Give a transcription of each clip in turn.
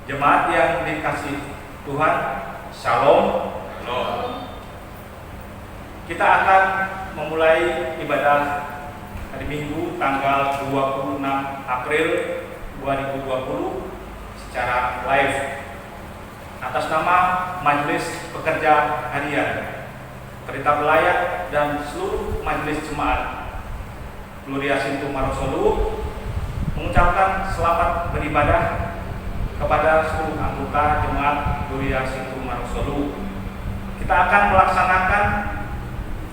Jemaat yang dikasih Tuhan, Shalom. Kita akan memulai ibadah hari Minggu tanggal 26 April 2020 secara live atas nama Majelis Pekerja Harian, Pelita Belayar, dan seluruh majelis jemaat Gloria Sintu Marosolu mengucapkan selamat beribadah kepada seluruh anggota jemaat Gloria Sintu Marosolu. Kita akan melaksanakan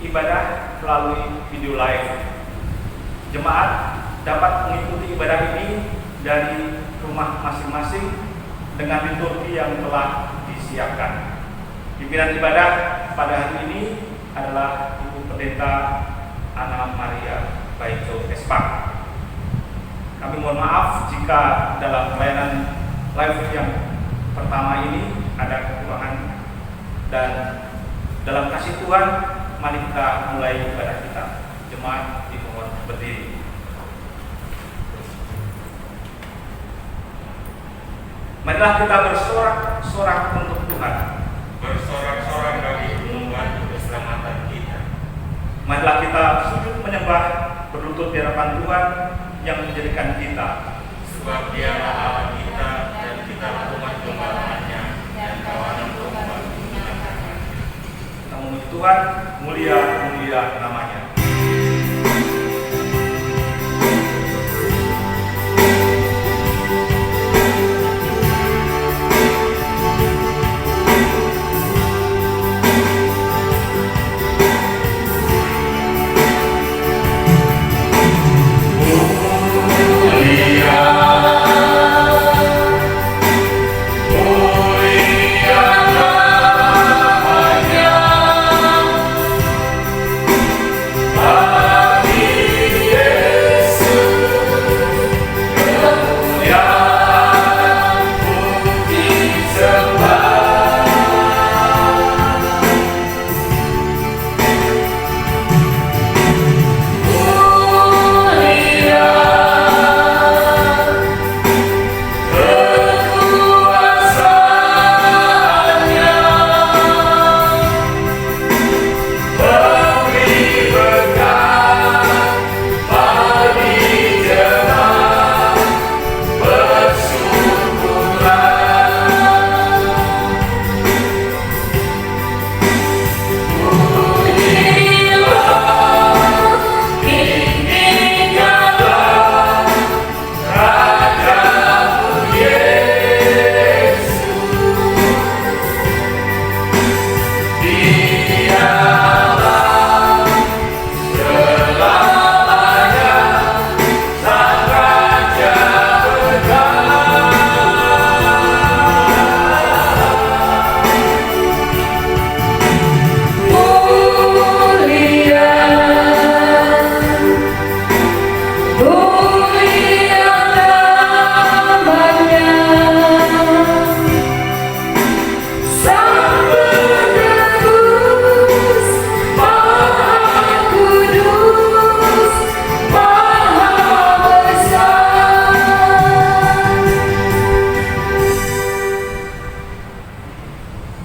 ibadah melalui video live. Jemaat dapat mengikuti ibadah ini dari rumah masing-masing dengan liturgi yang telah disiapkan. Pimpinan ibadah pada hari ini adalah Ibu Pendeta Ana Maria Baijo Espak. Kami mohon maaf jika dalam pelayanan live yang pertama ini ada kekurangan, dan dalam kasih Tuhan mari kita mulai ibadah kita. Jemaat dimohon berdiri. Marilah kita bersorak-sorak untuk Tuhan. Bersorak-sorak bagi membantu keselamatan kita. Marilah kita sujud menyembah, berlutut di hadapan Tuhan yang menjadikan kita. Sebab Dialah Allah kita dan kita umat gembalaannya dan kawanan domba menyenangkannya. Kita memuji Tuhan, mulia-mulia namanya.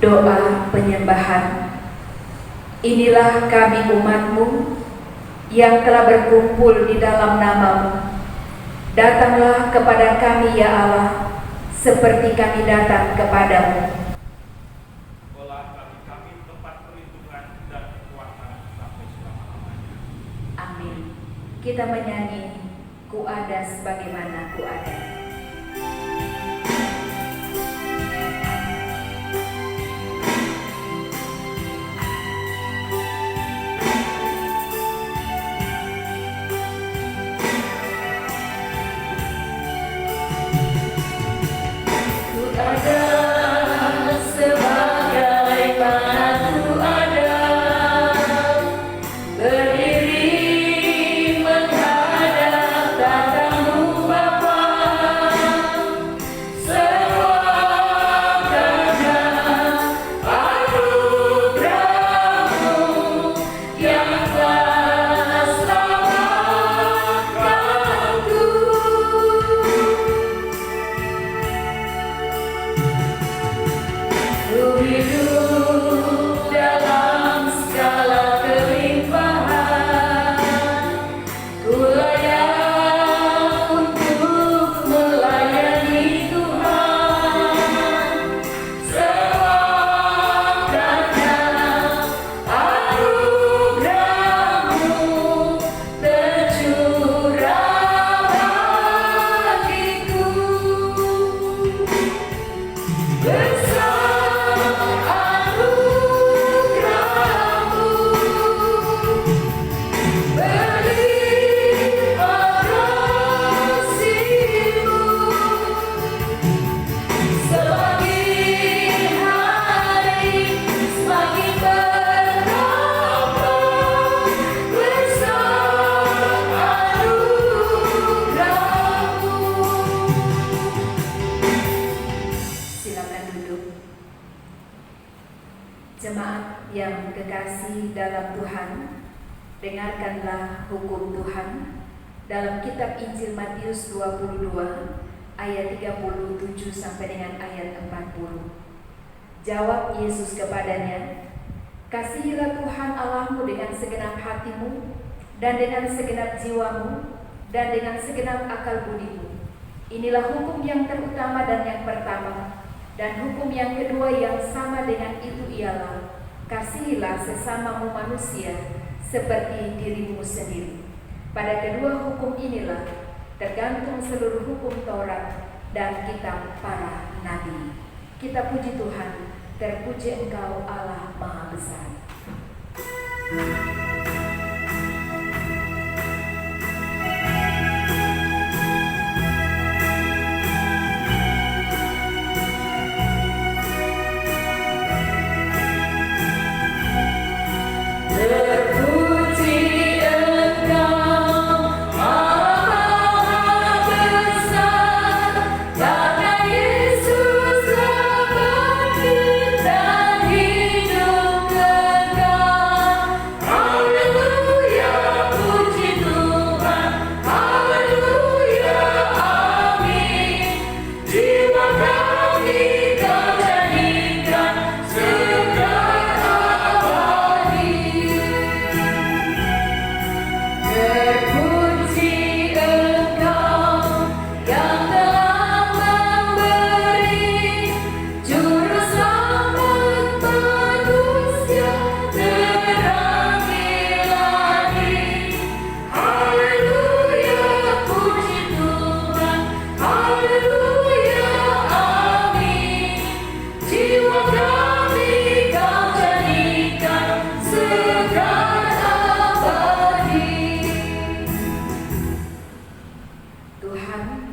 Doa penyembahan. Inilah kami umat-Mu yang telah berkumpul di dalam nama-Mu. Datanglah kepada kami ya Allah, seperti kami datang kepadamu. Olah bagi kami tempat perlindungan dan kekuatan sampai selama-lamanya. Amin. Kita menyanyi Ku ada sebagaimana ku ada. Berdiri menghadap tatamu Bapa. jemaat yang kekasih dalam Tuhan, dengarkanlah hukum Tuhan dalam kitab Injil Matius 22 ayat 37 sampai dengan ayat 40. Jawab Yesus kepadanya, "Kasihilah Tuhan Allahmu dengan segenap hatimu, dan dengan segenap jiwamu, dan dengan segenap akal budimu. Inilah hukum yang terutama dan yang pertama. Dan hukum yang kedua yang sama dengan itu ialah, kasihilah sesamamu manusia seperti dirimu sendiri. Pada kedua hukum inilah tergantung seluruh hukum Taurat dan kitab para nabi." Kita puji Tuhan, terpuji Engkau Allah Maha Besar.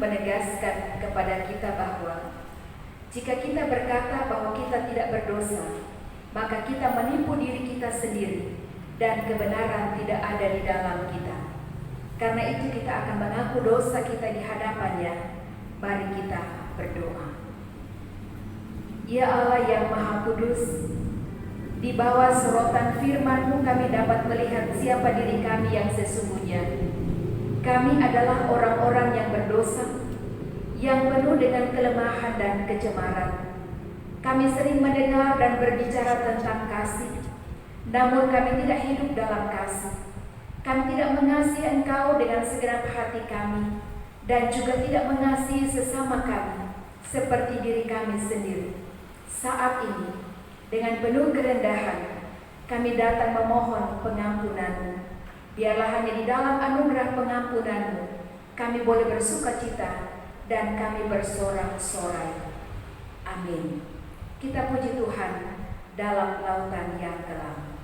Menegaskan kepada kita bahwa jika kita berkata bahwa kita tidak berdosa, maka kita menipu diri kita sendiri dan kebenaran tidak ada di dalam kita. Karena itu kita akan mengaku dosa kita di hadapan-Nya. Mari kita berdoa. Ya Allah yang Maha Kudus, di bawah sorotan firman-Mu kami dapat melihat siapa diri kami yang sesungguhnya. Kami adalah orang-orang yang berdosa, yang penuh dengan kelemahan dan kecemaran. Kami sering mendengar dan berbicara tentang kasih, namun kami tidak hidup dalam kasih. Kami tidak mengasihi Engkau dengan segenap hati kami, dan juga tidak mengasihi sesama kami seperti diri kami sendiri. Saat ini, dengan penuh kerendahan, kami datang memohon pengampunan-Mu. Biarlah hanya di dalam anugerah pengampunan-Mu kami boleh bersukacita dan kami bersorak-sorai. Amin. Kita puji Tuhan dalam lautan yang kelam.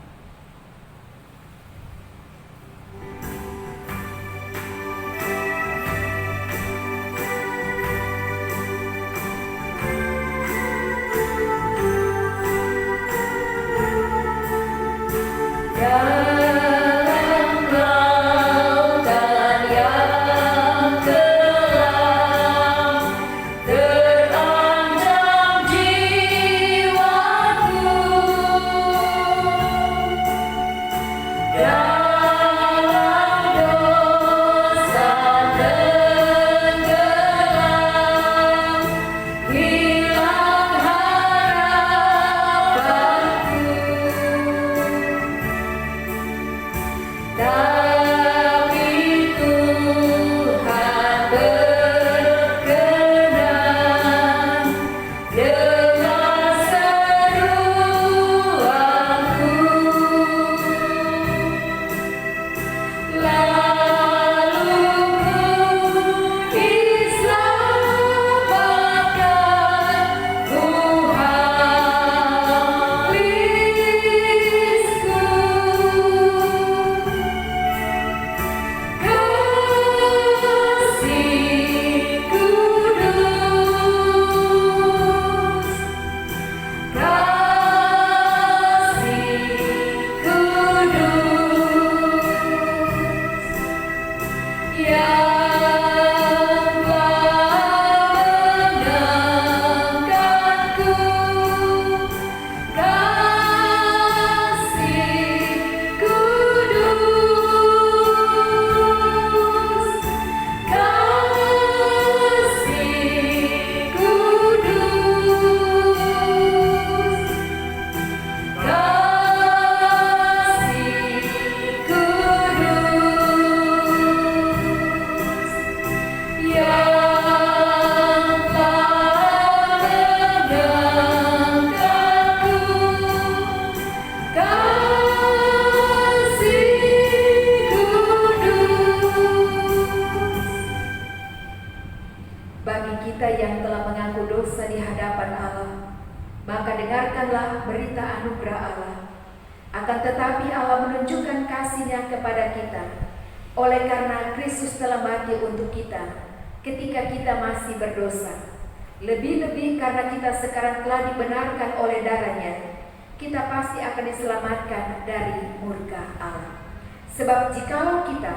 Dalam telah mengaku dosa di hadapan Allah, maka dengarkanlah berita anugerah Allah. Akan tetapi Allah menunjukkan kasih-Nya kepada kita, oleh karena Kristus telah mati untuk kita ketika kita masih berdosa. Lebih-lebih karena kita sekarang telah dibenarkan oleh darah-Nya, kita pasti akan diselamatkan dari murka Allah. Sebab jikalau kita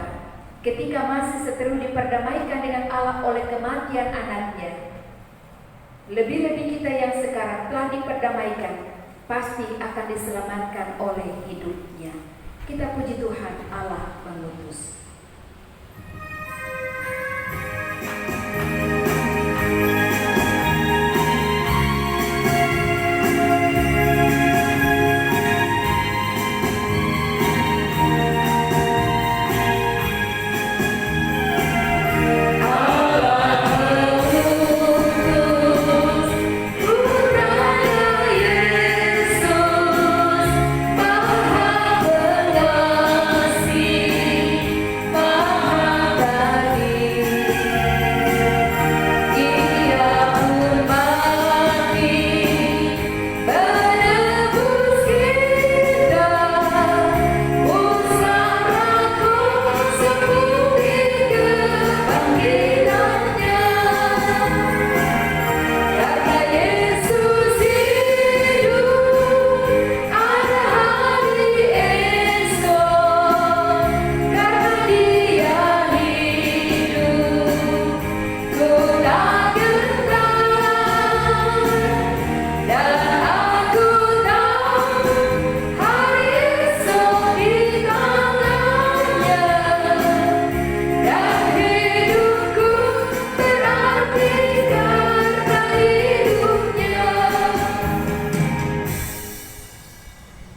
ketika masih seteru diperdamaikan dengan Allah oleh kematian anak-Nya, lebih-lebih kita yang sekarang telah diperdamaikan pasti akan diselamatkan oleh hidup-Nya. Kita puji Tuhan, Allah mengutus.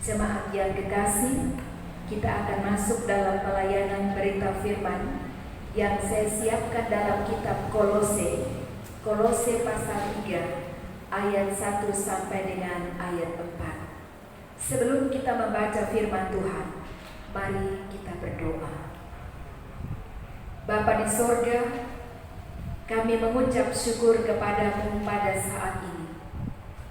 Jemaat yang kekasih, kita akan masuk dalam pelayanan berita firman yang saya siapkan dalam kitab Kolose pasal 3 ayat 1 sampai dengan ayat 4. Sebelum kita membaca firman Tuhan, mari kita berdoa. Bapa di sorga, kami mengucap syukur kepadamu pada saat ini,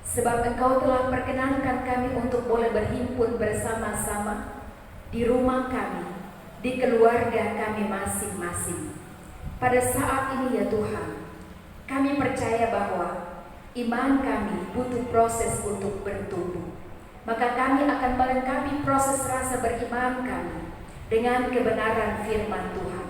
sebab Engkau telah perkenankan kami untuk boleh berhimpun bersama-sama di rumah kami, di keluarga kami masing-masing. Pada saat ini ya Tuhan, kami percaya bahwa iman kami butuh proses untuk bertumbuh. Maka kami akan melengkapi proses rasa beriman kami dengan kebenaran firman Tuhan.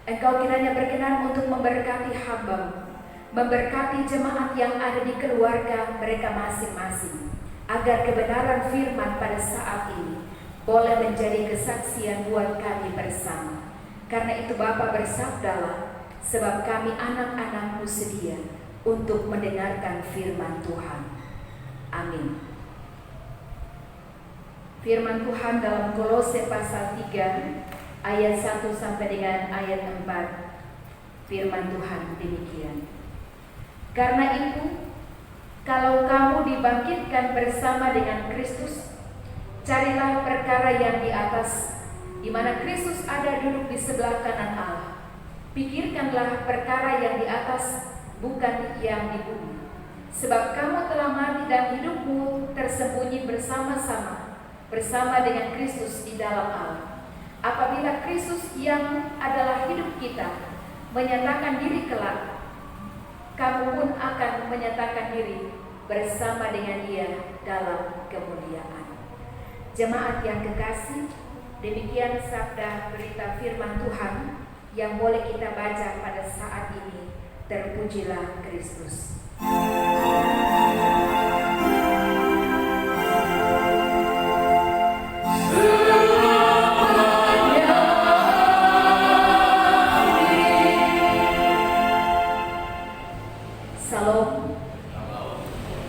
Engkau kiranya berkenan untuk memberkati hamba-Mu, memberkati jemaat yang ada di keluarga mereka masing-masing, agar kebenaran firman pada saat ini boleh menjadi kesaksian buat kami bersama. Karena itu Bapa bersabdalah, sebab kami anak-anak-Mu sedia untuk mendengarkan firman Tuhan. Amin. Firman Tuhan dalam Kolose pasal 3 ayat 1 sampai dengan ayat 4. Firman Tuhan demikian. Karena itu, kalau kamu dibangkitkan bersama dengan Kristus, carilah perkara yang di atas, di mana Kristus ada duduk di sebelah kanan Allah. Pikirkanlah perkara yang di atas, bukan yang di bumi. Sebab kamu telah mati dan hidupmu tersembunyi bersama dengan Kristus di dalam Allah. Apabila Kristus yang adalah hidup kita menyatakan diri kelak, kamu pun akan menyatakan diri bersama dengan Dia dalam kemuliaan. Jemaat yang kekasih, demikian sabda berita firman Tuhan yang boleh kita baca pada saat ini. Terpujilah Kristus.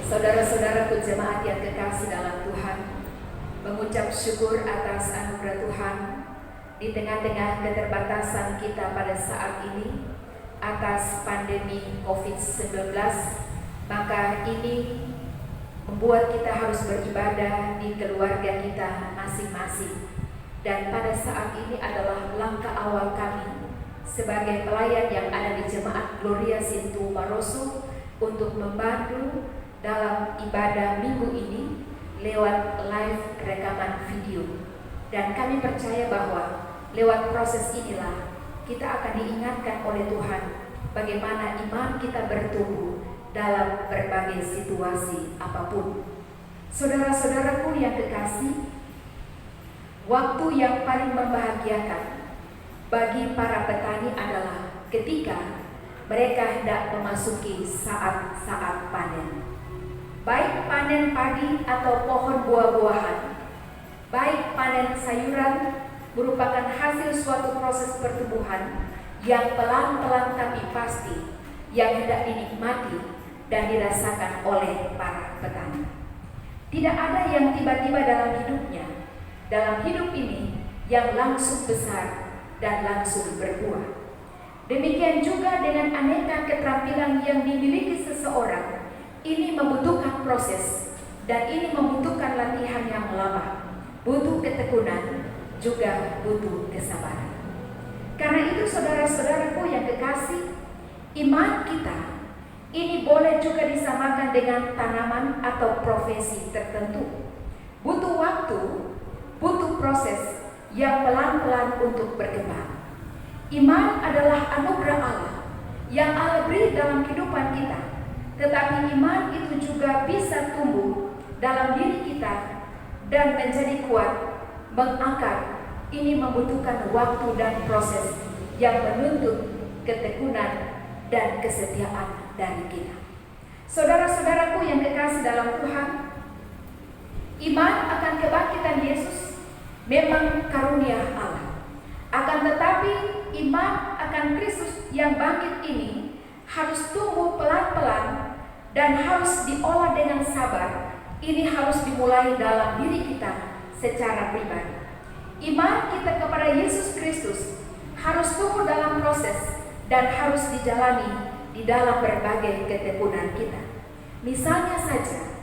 Saudara-saudaraku jemaat yang kekasih dalam Tuhan, mengucap syukur atas anugerah Tuhan di tengah-tengah keterbatasan kita pada saat ini atas pandemi COVID-19, maka ini membuat kita harus beribadah di keluarga kita masing-masing. Dan pada saat ini adalah langkah awal kami sebagai pelayan yang ada di Jemaat Gloria Sintu Maroso untuk membantu dalam ibadah minggu ini lewat live rekaman video. Dan kami percaya bahwa lewat proses inilah kita akan diingatkan oleh Tuhan bagaimana iman kita bertumbuh dalam berbagai situasi apapun. Saudara-saudaraku yang kekasih, waktu yang paling membahagiakan bagi para petani adalah ketika mereka hendak memasuki saat-saat panen. Baik panen padi atau pohon buah-buahan, baik panen sayuran merupakan hasil suatu proses pertumbuhan yang pelan-pelan tapi pasti yang hendak dinikmati dan dirasakan oleh para petani. Tidak ada yang tiba-tiba dalam hidupnya, dalam hidup ini yang langsung besar dan langsung berbuah. Demikian juga dengan aneka keterampilan yang dimiliki seseorang, ini membutuhkan proses dan ini membutuhkan latihan yang lama, butuh ketekunan, juga butuh kesabaran. Karena itu saudara-saudaraku yang kekasih, iman kita ini boleh juga disamakan dengan tanaman atau profesi tertentu. Butuh waktu, butuh proses yang pelan-pelan untuk berkembang. Iman adalah anugerah Allah yang Allah beri dalam kehidupan kita. Tetapi iman itu juga bisa tumbuh dalam diri kita dan menjadi kuat, mengakar. Ini membutuhkan waktu dan proses yang menuntut ketekunan dan kesetiaan dari kita. Saudara-saudaraku yang kekasih dalam Tuhan, iman akan kebangkitan Yesus memang karunia Allah. Akan tetapi iman akan Kristus yang bangkit ini harus tumbuh pelan-pelan dan harus diolah dengan sabar. Ini harus dimulai dalam diri kita secara pribadi. Iman kita kepada Yesus Kristus harus tumbuh dalam proses dan harus dijalani di dalam berbagai ketekunan kita. Misalnya saja,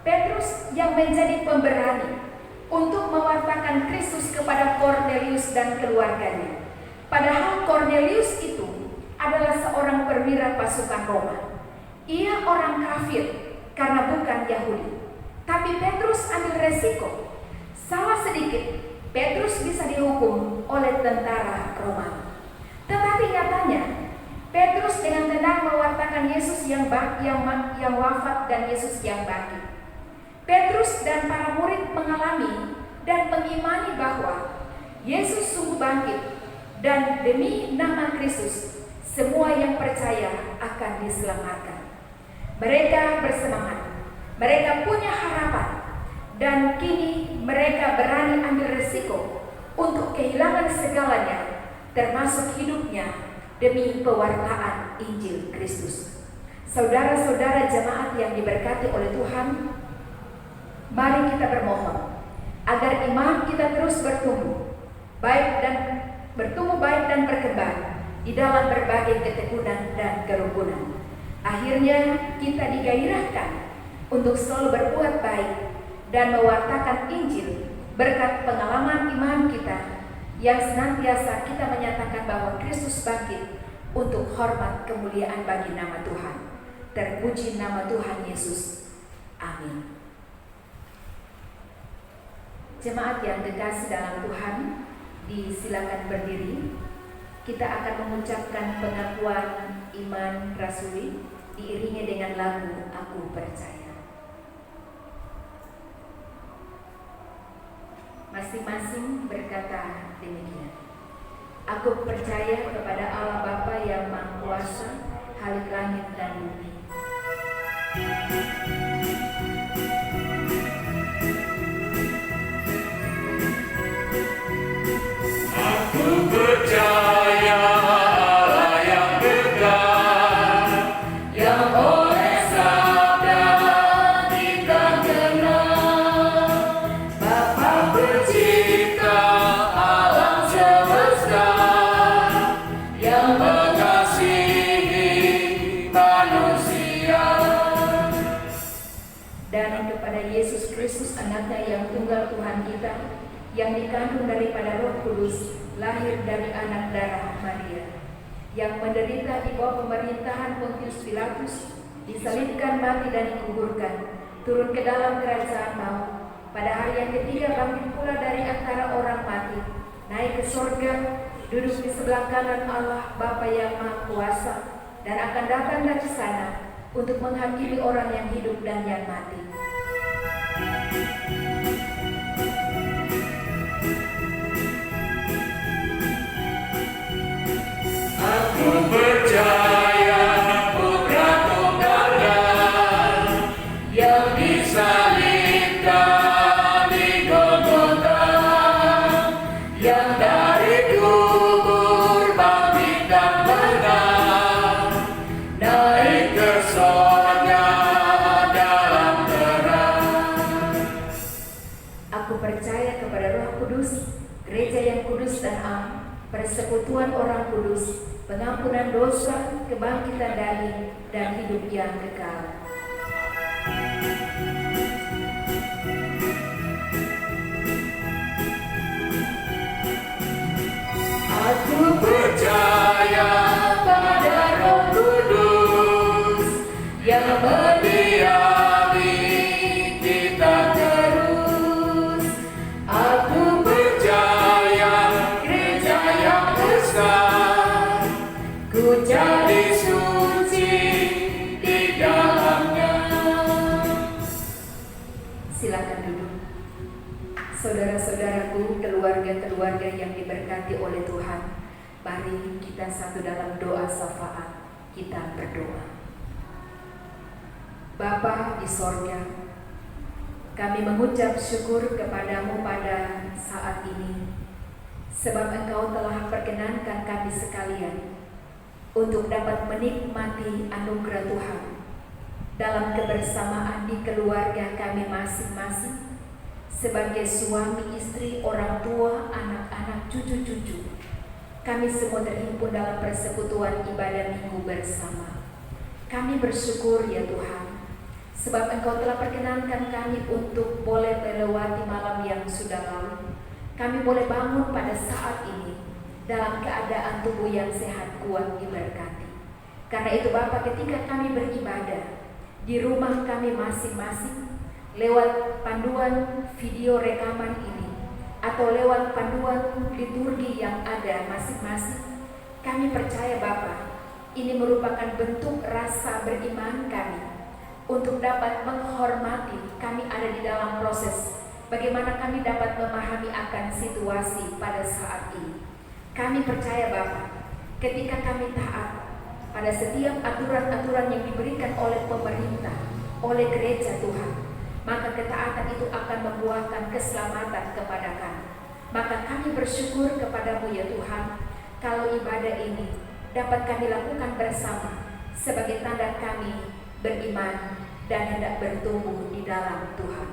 Petrus yang menjadi pemberani untuk mewartakan Kristus kepada Kornelius dan keluarganya. Padahal Kornelius itu adalah seorang perwira pasukan Roma. Ia orang kafir karena bukan Yahudi. Tapi Petrus ambil resiko. Salah sedikit, Petrus bisa dihukum oleh tentara Romawi. Tetapi nyatanya, Petrus dengan tenang mewartakan Yesus yang wafat dan Yesus yang bangkit. Petrus dan para murid mengalami dan mengimani bahwa Yesus sungguh bangkit, dan demi nama Kristus semua yang percaya akan diselamatkan. Mereka bersemangat, mereka punya harapan, dan kini mereka berani ambil resiko untuk kehilangan segalanya, termasuk hidupnya demi pewartaan Injil Kristus. Saudara-saudara jemaat yang diberkati oleh Tuhan, mari kita bermohon agar iman kita terus bertumbuh baik dan berkembang di dalam berbagai ketekunan dan kerukunan. Akhirnya kita digairahkan untuk selalu berbuat baik dan mewartakan Injil berkat pengalaman iman kita yang senantiasa kita menyatakan bahwa Kristus bangkit untuk hormat kemuliaan bagi nama Tuhan. Terpuji nama Tuhan Yesus. Amin. Jemaat yang kekasih dalam Tuhan, disilakan berdiri. Kita akan mengucapkan pengakuan iman rasuli diiringi dengan lagu Aku Percaya. Masing-masing berkata demikian. Aku percaya kepada Allah Bapa yang Maha Kuasa, Halik langit dan bumi. Aku percaya Allah yang benar, yang oleh sabda kita kenal. Bapa pencipta alam semesta, yang mengasihi manusia. Dan kepada Yesus Kristus, anaknya yang tunggal Tuhan kita, yang dikandung daripada Roh Kudus, lahir dari anak darah Maria, yang menderita di bawah pemerintahan Pontius Pilatus, disalibkan, mati dan dikuburkan, turun ke dalam kerajaan maut. Pada hari yang ketiga bangkit pula dari antara orang mati, naik ke sorga, duduk di sebelah kanan Allah Bapa yang Maha Kuasa, dan akan datang dari sana untuk menghakimi orang yang hidup dan yang mati. Aku percaya Putra Tunggal yang disalibkan di Golgota, yang dari kubur bangkit dan menang, naik ke sorga dalam terang. Aku percaya kepada Roh Kudus, gereja yang kudus dan am, persekutuan orang kudus, pengampunan dosa, kebangkitan daging, dan hidup yang kekal. Aku percaya pada Roh Kudus yang mendiami kita terus. Aku percaya gereja yang besar, ku jadi suci di dalamnya. Silakan duduk. Saudara-saudaraku, keluarga-keluarga yang diberkati oleh Tuhan, mari kita satu dalam doa syafaat. Kita berdoa. Bapa di sorga, kami mengucap syukur kepadamu pada saat ini, sebab Engkau telah perkenankan kami sekalian untuk dapat menikmati anugerah Tuhan dalam kebersamaan di keluarga kami masing-masing, sebagai suami, istri, orang tua, anak-anak, cucu-cucu. Kami semua terhimpun dalam persekutuan ibadah minggu bersama. Kami bersyukur ya Tuhan, sebab Engkau telah perkenankan kami untuk boleh melewati malam yang sudah lalu. Kami boleh bangun pada saat ini dalam keadaan tubuh yang sehat, kuat, diberkati. Karena itu Bapa, ketika kami beribadah di rumah kami masing-masing, lewat panduan video rekaman ini atau lewat panduan liturgi yang ada masing-masing, kami percaya Bapa, ini merupakan bentuk rasa beriman kami untuk dapat menghormati. Kami ada di dalam proses bagaimana kami dapat memahami akan situasi pada saat ini. Kami percaya Bapa, ketika kami taat pada setiap aturan-aturan yang diberikan oleh pemerintah, oleh gereja Tuhan, maka ketaatan itu akan membuahkan keselamatan kepada kami. Maka kami bersyukur kepadamu ya Tuhan, kalau ibadah ini dapat kami lakukan bersama sebagai tanda kami beriman dan hendak bertumbuh di dalam Tuhan.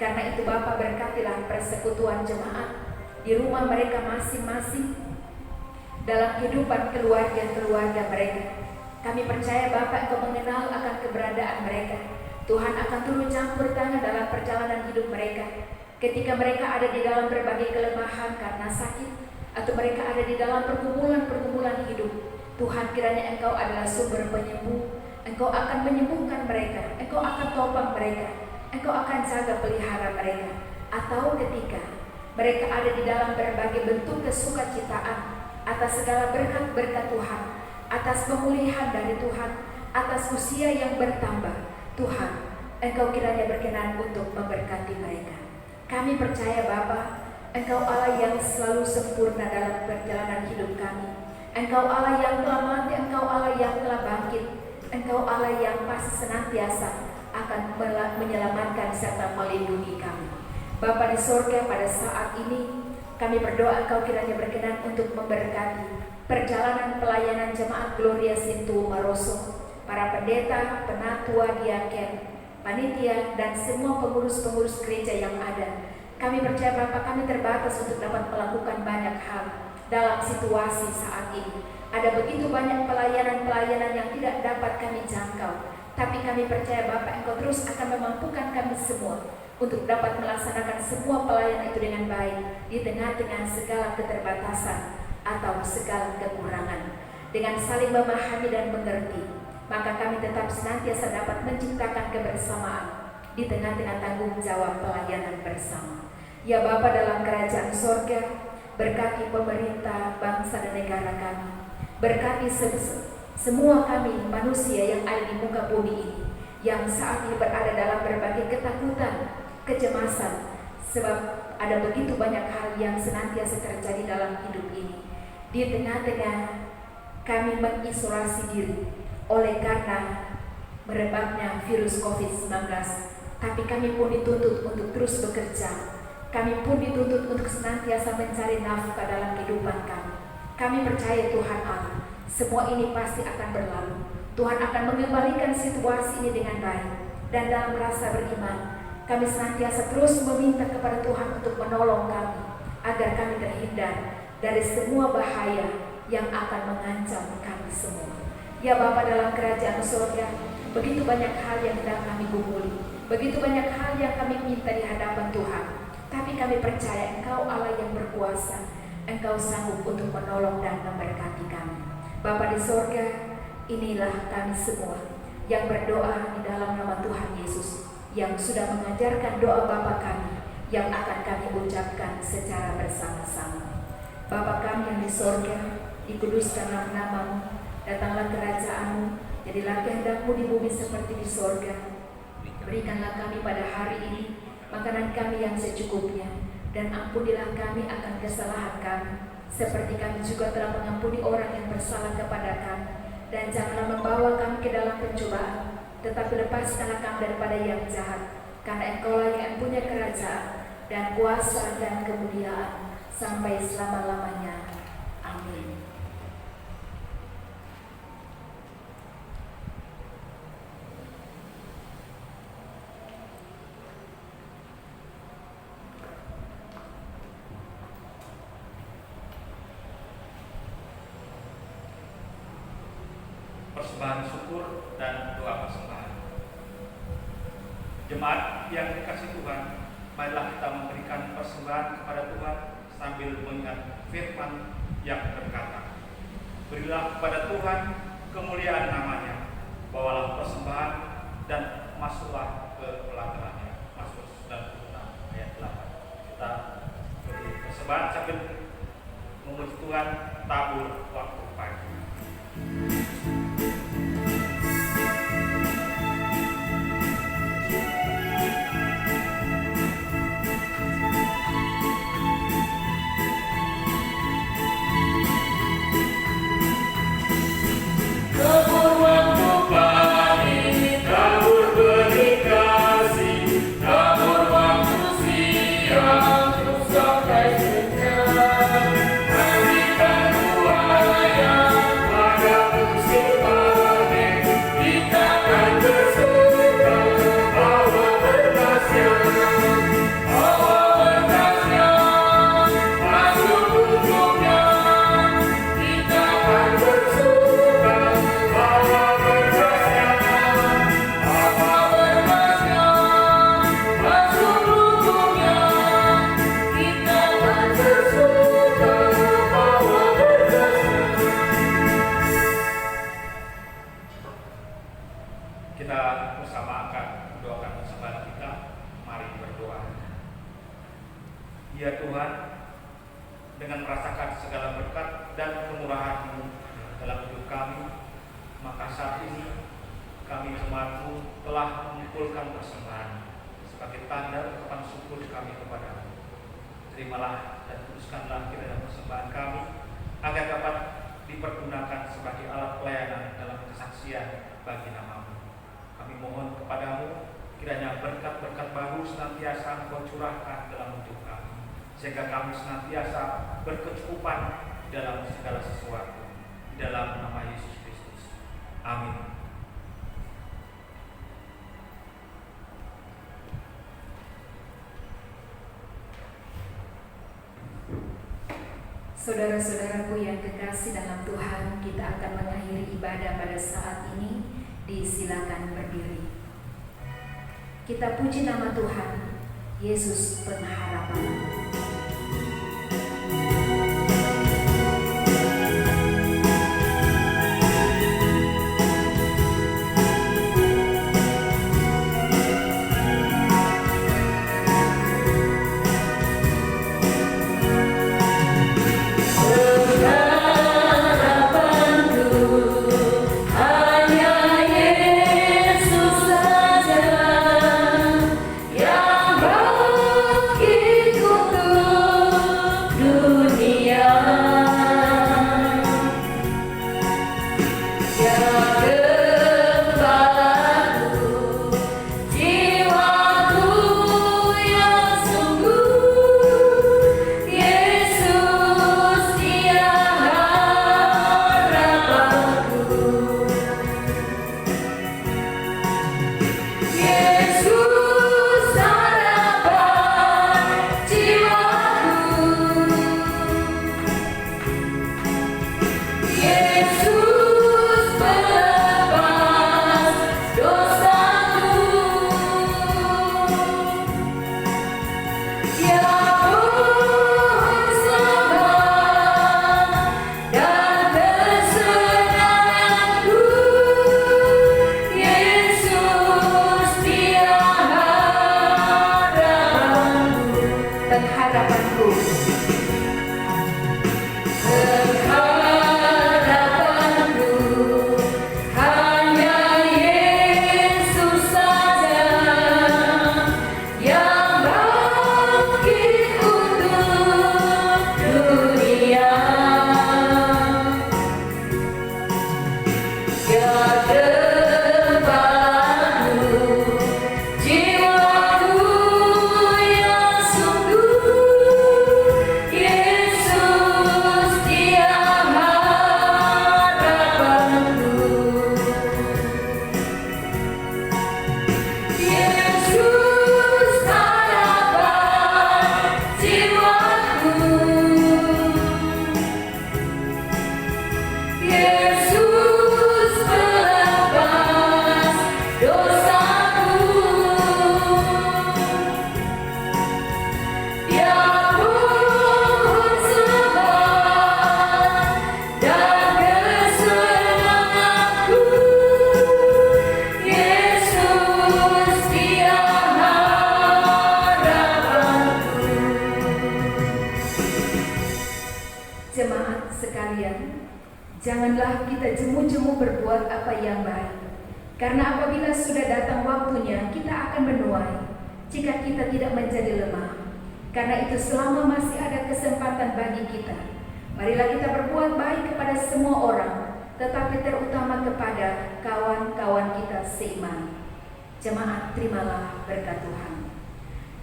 Karena itu Bapa, berkatilah persekutuan jemaat di rumah mereka masing-masing, dalam kehidupan keluarga-keluarga mereka. Kami percaya Bapa, Engkau mengenal akan keberadaan mereka. Tuhan akan turun campur tangan dalam perjalanan hidup mereka. Ketika mereka ada di dalam berbagai kelemahan karena sakit, atau mereka ada di dalam pergumulan-pergumulan hidup, Tuhan, kiranya Engkau adalah sumber penyembuh. Engkau akan menyembuhkan mereka, Engkau akan topang mereka, Engkau akan jaga pelihara mereka. Atau ketika mereka ada di dalam berbagai bentuk kesukacitaan atas segala berkat-berkat Tuhan, atas pemulihan dari Tuhan, atas usia yang bertambah, Tuhan, Engkau kiranya berkenan untuk memberkati mereka. Kami percaya Bapa, Engkau Allah yang selalu sempurna dalam perjalanan hidup kami. Engkau Allah yang telah mati, Engkau Allah yang telah bangkit, Engkau Allah yang pasti senantiasa akan menyelamatkan serta melindungi kami. Bapa di sorga, pada saat ini kami berdoa Engkau kiranya berkenan untuk memberkati perjalanan pelayanan jemaat Gloria Sintu Maroso, para pendeta, penatua, diaken, panitia, dan semua pengurus-pengurus gereja yang ada. Kami percaya Bapa, kami terbatas untuk dapat melakukan banyak hal dalam situasi saat ini. Ada begitu banyak pelayanan-pelayanan yang tidak dapat kami jangkau, tapi kami percaya Bapa, Engkau terus akan memampukan kami semua untuk dapat melaksanakan semua pelayanan itu dengan baik di tengah-tengah segala keterbatasan atau segala kekurangan, dengan saling memahami dan mengerti maka kami tetap senantiasa dapat menciptakan kebersamaan di tengah-tengah tanggung jawab pelayanan bersama. Ya Bapa dalam kerajaan sorga, berkati pemerintah, bangsa dan negara kami. Berkati semua kami manusia yang ada di muka bumi ini, yang saat ini berada dalam berbagai ketakutan, kecemasan, sebab ada begitu banyak hal yang senantiasa terjadi dalam hidup ini. Di tengah-tengah kami mengisolasi diri oleh karena merebaknya virus COVID-19, tapi kami pun dituntut untuk terus bekerja. Kami pun dituntut untuk senantiasa mencari nafkah dalam kehidupan kami. Kami percaya Tuhan Allah, semua ini pasti akan berlalu. Tuhan akan mengembalikan situasi ini dengan baik. Dan dalam rasa beriman, kami senantiasa terus meminta kepada Tuhan untuk menolong kami, agar kami terhindar dari semua bahaya yang akan mengancam kami semua. Ya Bapa dalam kerajaan surga, begitu banyak hal yang sedang kami gumuli, begitu banyak hal yang kami minta di hadapan Tuhan. Tapi kami percaya Engkau Allah yang berkuasa, Engkau sanggup untuk menolong dan memberkati kami. Bapa di surga, inilah kami semua yang berdoa di dalam nama Tuhan Yesus, yang sudah mengajarkan doa Bapa kami, yang akan kami ucapkan secara bersama-sama. Bapa kami yang di surga, dikuduskanlah nama-Mu, datanglah kerajaan-Mu, jadilah kehendak-Mu di bumi seperti di surga. Berikanlah kami pada hari ini makanan kami yang secukupnya, dan ampunilah kami akan kesalahan kami, seperti kami juga telah mengampuni orang yang bersalah kepada kami. Dan janganlah membawa kami ke dalam pencobaan, tetapi lepaskanlah kami daripada yang jahat, karena Engkaulah yang punya kerajaan dan kuasa dan kemuliaan sampai selama-lamanya. Amin. Persembahan syukur dan doa persembahan. Jemaat yang dikasihi Tuhan, marilah kita memberikan persembahan kepada Tuhan sambil mengingat firman yang berkata, berilah kepada Tuhan kemuliaan namanya, bawalah persembahan dan masuklah ke pelatarannya. Mazmur 96 ayat 8. Kita beri persembahan sambil memuji Tuhan tabur waktu pagi. Kita bersama akan mendoakan persembahan kita. Mari berdoa. Ya Tuhan, dengan merasakan segala berkat dan kemurahan-Mu dalam hidup kami, maka saat ini kami jemaat-Mu telah mengumpulkan persembahan sebagai tanda ungkapan syukur kami kepadamu. Terimalah dan kuduskanlah kiranya persembahan kami agar dapat dipergunakan sebagai alat pelayanan dalam kesaksian bagi nama-Mu. Kami mohon kepadamu, kiranya berkat-berkat baru senantiasa Engkau curahkan dalam hidup kami, sehingga kami senantiasa berkecukupan dalam segala sesuatu. Di dalam nama Yesus Kristus. Amin. Saudara-saudaraku yang kekasih dalam Tuhan, kita akan mengakhiri ibadah pada saat ini. Disilakan berdiri. Kita puji nama Tuhan, Yesus pengharapan. Janganlah kita jemu-jemu berbuat apa yang baik, karena apabila sudah datang waktunya, kita akan menuai jika kita tidak menjadi lemah. Karena itu selama masih ada kesempatan bagi kita, marilah kita berbuat baik kepada semua orang, tetapi terutama kepada kawan-kawan kita seiman. Jemaat, terimalah berkat Tuhan.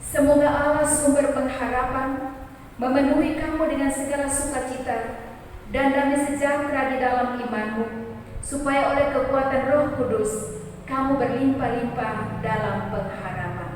Semoga Allah sumber pengharapan memenuhi kamu dengan segala sukacita dan damai sejahtera di dalam imanmu, supaya oleh kekuatan Roh Kudus kamu berlimpah-limpah dalam pengharapan.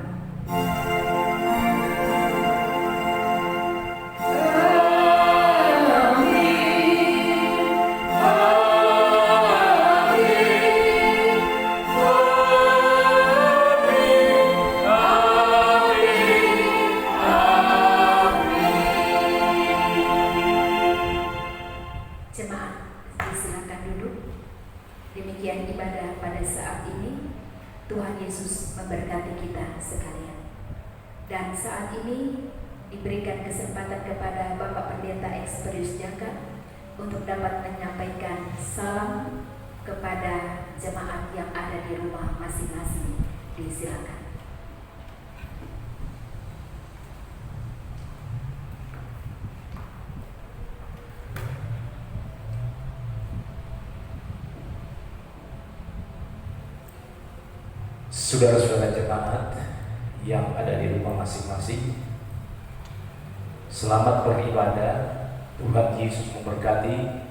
Demikian ibadah pada saat ini. Tuhan Yesus memberkati kita sekalian. Dan saat ini diberikan kesempatan kepada Bapak Pendeta Experius Jaka untuk dapat menyampaikan salam kepada jemaat yang ada di rumah masing-masing. Disilakan. Saudara-saudara jemaat yang ada di rumah masing-masing, selamat beribadah. Tuhan Yesus memberkati.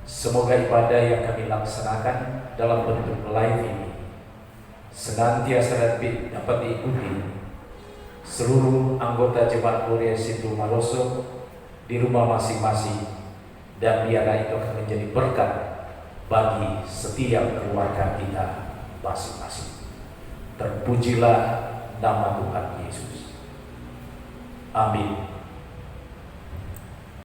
Semoga ibadah yang kami laksanakan dalam bentuk live ini senantiasa dapat diikuti seluruh anggota Jemaat Gloria Sindu Maloso di rumah masing-masing, dan biarlah itu akan menjadi berkat bagi setiap keluarga kita masing-masing. Terpujilah nama Tuhan Yesus. Amin.